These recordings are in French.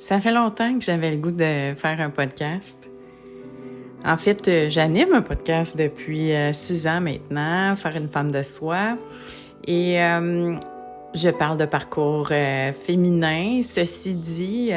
Ça fait longtemps que j'avais le goût de faire un podcast. En fait, j'anime un podcast depuis 6 ans maintenant, Faire une femme de soi. Et je parle de parcours féminin. Ceci dit,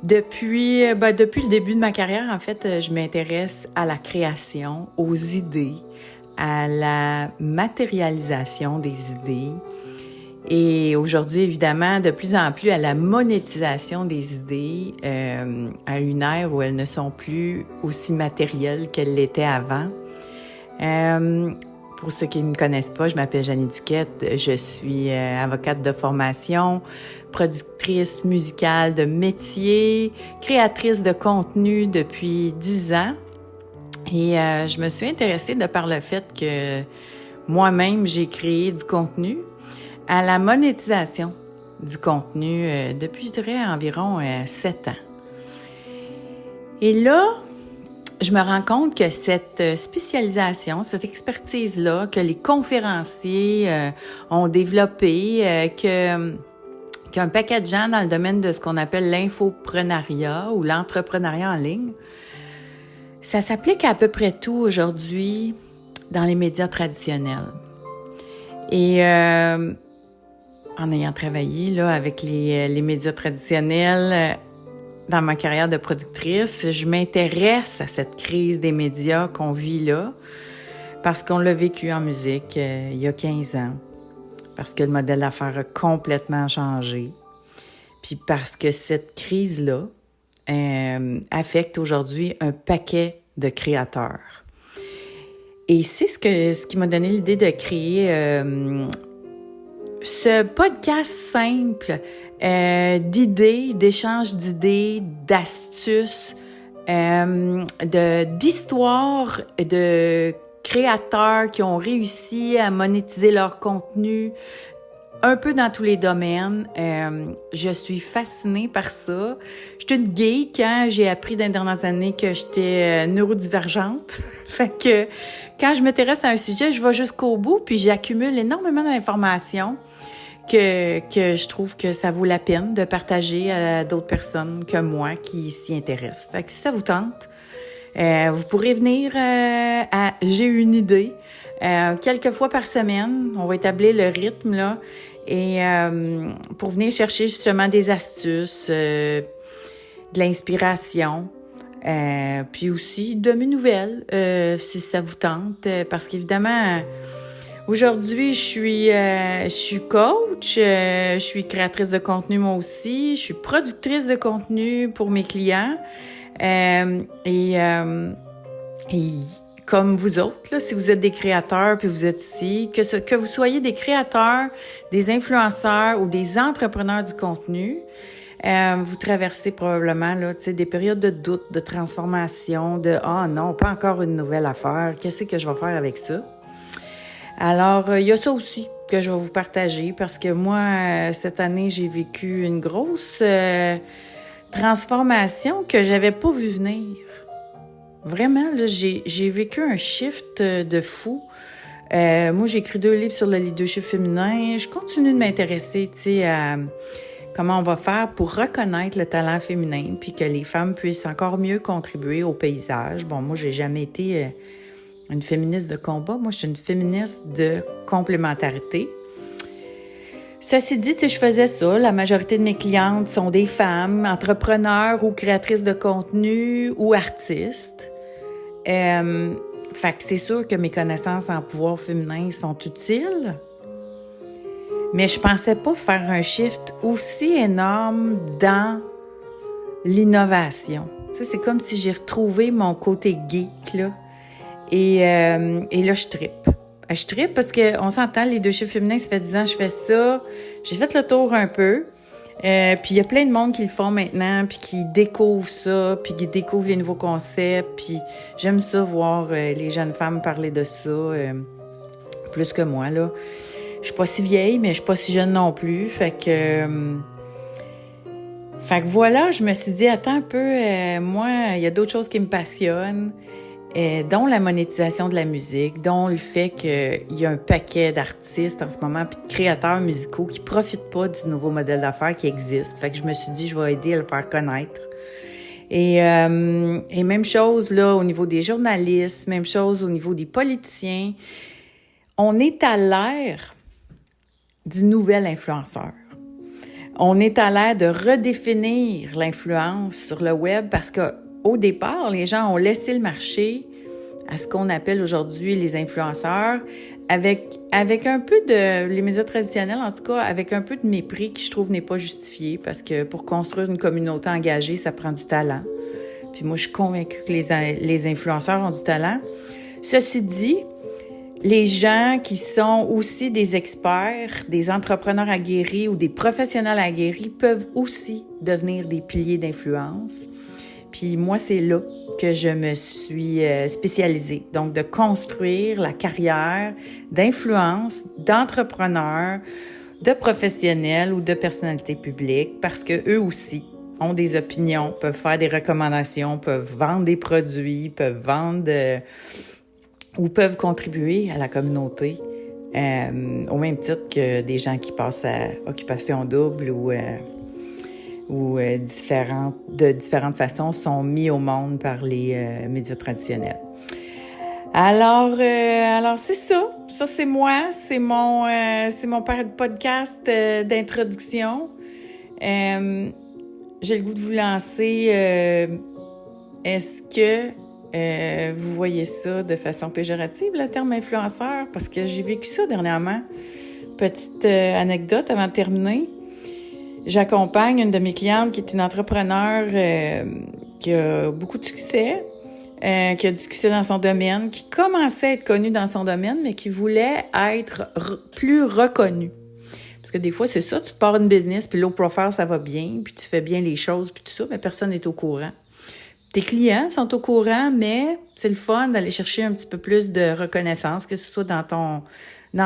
depuis le début de ma carrière, en fait, je m'intéresse à la création, aux idées, à la matérialisation des idées. Et aujourd'hui, évidemment, de plus en plus à la monétisation des idées, à une ère où elles ne sont plus aussi matérielles qu'elles l'étaient avant. Pour ceux qui ne me connaissent pas, je m'appelle Jeannie Duquette, je suis avocate de formation, productrice musicale de métier, créatrice de contenu depuis 10 ans. Et je me suis intéressée de par le fait que moi-même, j'ai créé du contenu, à la monétisation du contenu depuis, je dirais, environ 7 ans. Et là, je me rends compte que cette spécialisation, cette expertise-là que les conférenciers ont développée, qu'un paquet de gens dans le domaine de ce qu'on appelle l'infoprenariat ou l'entrepreneuriat en ligne, ça s'applique à peu près tout aujourd'hui dans les médias traditionnels. Et en ayant travaillé là avec les médias traditionnels dans ma carrière de productrice, je m'intéresse à cette crise des médias qu'on vit là parce qu'on l'a vécu en musique il y a 15 ans, parce que le modèle d'affaires a complètement changé, puis parce que cette crise-là affecte aujourd'hui un paquet de créateurs. Et c'est ce qui m'a donné l'idée de créer ce podcast simple d'échange d'idées, d'astuces, d'histoires de créateurs qui ont réussi à monétiser leur contenu un peu dans tous les domaines. Je suis fascinée par ça. Je suis une geek, hein? J'ai appris dans les dernières années que j'étais neurodivergente. Fait que quand je m'intéresse à un sujet, je vais jusqu'au bout, puis j'accumule énormément d'informations que je trouve que ça vaut la peine de partager à d'autres personnes que moi qui s'y intéressent. Fait que si ça vous tente, vous pourrez venir à J'ai une idée quelques fois par semaine. On va établir le rythme là et pour venir chercher justement des astuces, de l'inspiration, puis aussi de mes nouvelles si ça vous tente, parce qu'évidemment aujourd'hui, je suis coach, je suis créatrice de contenu moi aussi, je suis productrice de contenu pour mes clients. Et comme vous autres, là, si vous êtes des créateurs puis vous êtes ici, que vous soyez des créateurs, des influenceurs ou des entrepreneurs du contenu, vous traversez probablement là, des périodes de doute, de transformation, de « Ah non, pas encore une nouvelle affaire, qu'est-ce que je vais faire avec ça? » Alors, il y a ça aussi que je vais vous partager parce que moi, cette année, j'ai vécu une grosse transformation que j'avais pas vu venir. Vraiment, là, j'ai vécu un shift de fou. Moi, j'ai écrit 2 livres sur le leadership féminin. Je continue de m'intéresser, à comment on va faire pour reconnaître le talent féminin puis que les femmes puissent encore mieux contribuer au paysage. Bon, moi, j'ai jamais été une féministe de combat. Moi, je suis une féministe de complémentarité. Ceci dit, je faisais ça. La majorité de mes clientes sont des femmes, entrepreneurs ou créatrices de contenu ou artistes. Fait que c'est sûr que mes connaissances en pouvoir féminin sont utiles. Mais je pensais pas faire un shift aussi énorme dans l'innovation. Ça, c'est comme si j'ai retrouvé mon côté geek, là. Et là, je trippe. Je trippe parce qu'on s'entend, les leadership féminin, ça fait 10 ans que je fais ça. J'ai fait le tour un peu. Puis il y a plein de monde qui le font maintenant, puis qui découvrent ça, puis qui découvrent les nouveaux concepts. Puis j'aime ça, voir les jeunes femmes parler de ça, plus que moi, là. Je suis pas si vieille, mais je suis pas si jeune non plus. Fait que voilà, je me suis dit, attends un peu, moi, il y a d'autres choses qui me passionnent. dont la monétisation de la musique, dont le fait qu'il y a un paquet d'artistes en ce moment, puis de créateurs musicaux qui profitent pas du nouveau modèle d'affaires qui existe. Fait que je me suis dit, je vais aider à le faire connaître. Et même chose là au niveau des journalistes, même chose au niveau des politiciens. On est à l'ère du nouvel influenceur. On est à l'ère de redéfinir l'influence sur le web parce qu'au départ, les gens ont laissé le marché à ce qu'on appelle aujourd'hui les influenceurs avec un peu de, les médias traditionnels en tout cas, avec un peu de mépris qui je trouve n'est pas justifié parce que pour construire une communauté engagée, ça prend du talent. Puis moi, je suis convaincue que les influenceurs ont du talent. Ceci dit, les gens qui sont aussi des experts, des entrepreneurs aguerris ou des professionnels aguerris peuvent aussi devenir des piliers d'influence. Puis moi, c'est là que je me suis spécialisée. Donc, de construire la carrière d'influence, d'entrepreneurs, de professionnels ou de personnalités publiques parce que eux aussi ont des opinions, peuvent faire des recommandations, peuvent vendre des produits, peuvent vendre... ou peuvent contribuer à la communauté au même titre que des gens qui passent à occupation double ou de différentes façons sont mis au monde par les médias traditionnels. Alors c'est ça. Ça, c'est moi. C'est mon podcast d'introduction. J'ai le goût de vous lancer. Est-ce que vous voyez ça de façon péjorative, le terme influenceur? Parce que j'ai vécu ça dernièrement. Petite anecdote avant de terminer. J'accompagne une de mes clientes qui est une entrepreneure qui a beaucoup de succès, qui a du succès dans son domaine, qui commençait à être connue dans son domaine, mais qui voulait être plus reconnue. Parce que des fois, c'est ça, tu te pars une business, puis low profile, ça va bien, puis tu fais bien les choses, puis tout ça, mais personne n'est au courant. Tes clients sont au courant, mais c'est le fun d'aller chercher un petit peu plus de reconnaissance, que ce soit dans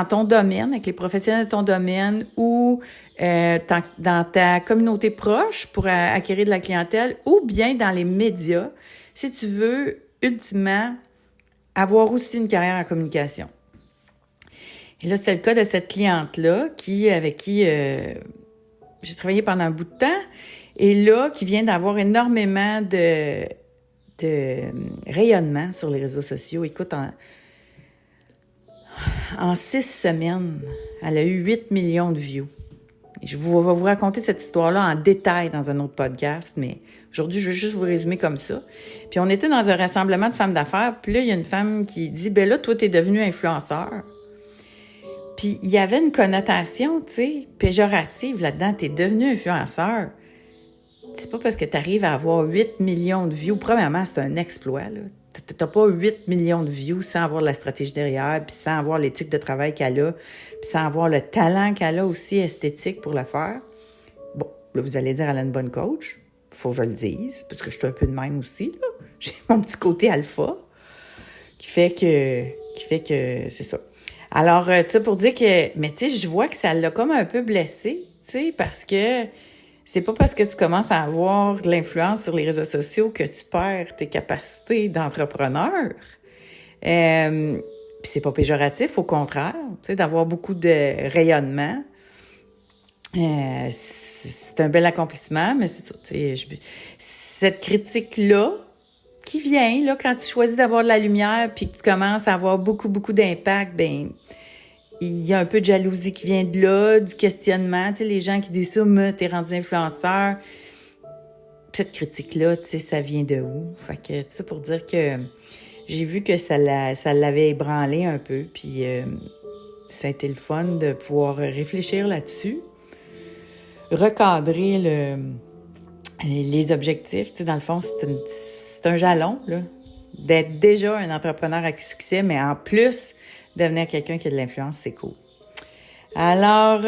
ton domaine, avec les professionnels de ton domaine ou dans ta communauté proche pour acquérir de la clientèle ou bien dans les médias, si tu veux, ultimement, avoir aussi une carrière en communication. Et là, c'est le cas de cette cliente-là avec qui j'ai travaillé pendant un bout de temps. Et là, qui vient d'avoir énormément de rayonnement sur les réseaux sociaux. Écoute, en 6 semaines, elle a eu 8 millions de views. Et je vais vous raconter cette histoire-là en détail dans un autre podcast, mais aujourd'hui, je veux juste vous résumer comme ça. Puis on était dans un rassemblement de femmes d'affaires, puis là, il y a une femme qui dit « Ben là, toi, t'es devenue influenceur. » Puis il y avait une connotation, tu sais, péjorative là-dedans. « T'es devenue influenceur. » C'est pas parce que tu arrives à avoir 8 millions de views. Premièrement, c'est un exploit, là. T'as pas 8 millions de views sans avoir la stratégie derrière, puis sans avoir l'éthique de travail qu'elle a, puis sans avoir le talent qu'elle a aussi esthétique pour le faire. Bon, là, vous allez dire, elle a une bonne coach. Faut que je le dise, parce que je suis un peu de même aussi, là. J'ai mon petit côté alpha qui fait que c'est ça. Alors, tout ça pour dire que, mais tu sais, je vois que ça l'a comme un peu blessée, tu sais, parce que c'est pas parce que tu commences à avoir de l'influence sur les réseaux sociaux que tu perds tes capacités d'entrepreneur. Puis c'est pas péjoratif, au contraire, tu sais, d'avoir beaucoup de rayonnement. C'est un bel accomplissement, mais c'est ça, tu sais, cette critique-là qui vient, là, quand tu choisis d'avoir de la lumière puis que tu commences à avoir beaucoup, beaucoup d'impact, ben il y a un peu de jalousie qui vient de là, du questionnement. Tu sais, les gens qui disent ça, mais t'es rendu influenceur. Cette critique-là, tu sais, ça vient de où? Fait que, tout ça pour dire que j'ai vu que ça l'avait ébranlé un peu. Puis, ça a été le fun de pouvoir réfléchir là-dessus. Recadrer les objectifs. Tu sais, dans le fond, c'est un jalon, là. D'être déjà un entrepreneur à succès, mais en plus... devenir quelqu'un qui a de l'influence, c'est cool. Alors,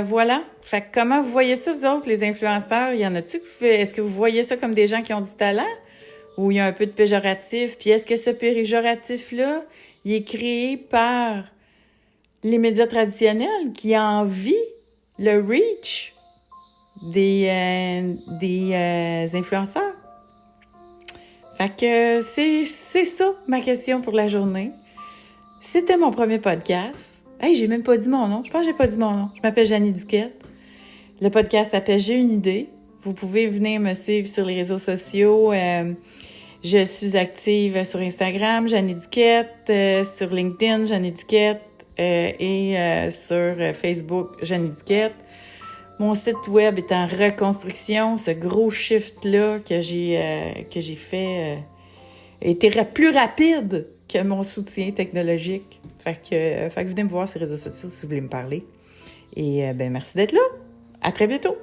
voilà. Fait que comment vous voyez ça, vous autres, les influenceurs? Y en a-tu est-ce que vous voyez ça comme des gens qui ont du talent? Ou il y a un peu de péjoratif? Puis est-ce que ce péjoratif-là, il est créé par les médias traditionnels qui envient le reach des influenceurs? Fait que c'est ça ma question pour la journée. C'était mon premier podcast. Hey, j'ai même pas dit mon nom. Je pense que j'ai pas dit mon nom. Je m'appelle Jeannie Duquette. Le podcast s'appelle J'ai une idée. Vous pouvez venir me suivre sur les réseaux sociaux. Je suis active sur Instagram, Jeannie Duquette, sur LinkedIn, Jeannie Duquette, et sur Facebook, Jeannie Duquette. Mon site web est en reconstruction. Ce gros shift-là que j'ai fait était plus rapide que mon soutien technologique. Fait que venez me voir sur les réseaux sociaux si vous voulez me parler. Et merci d'être là. À très bientôt.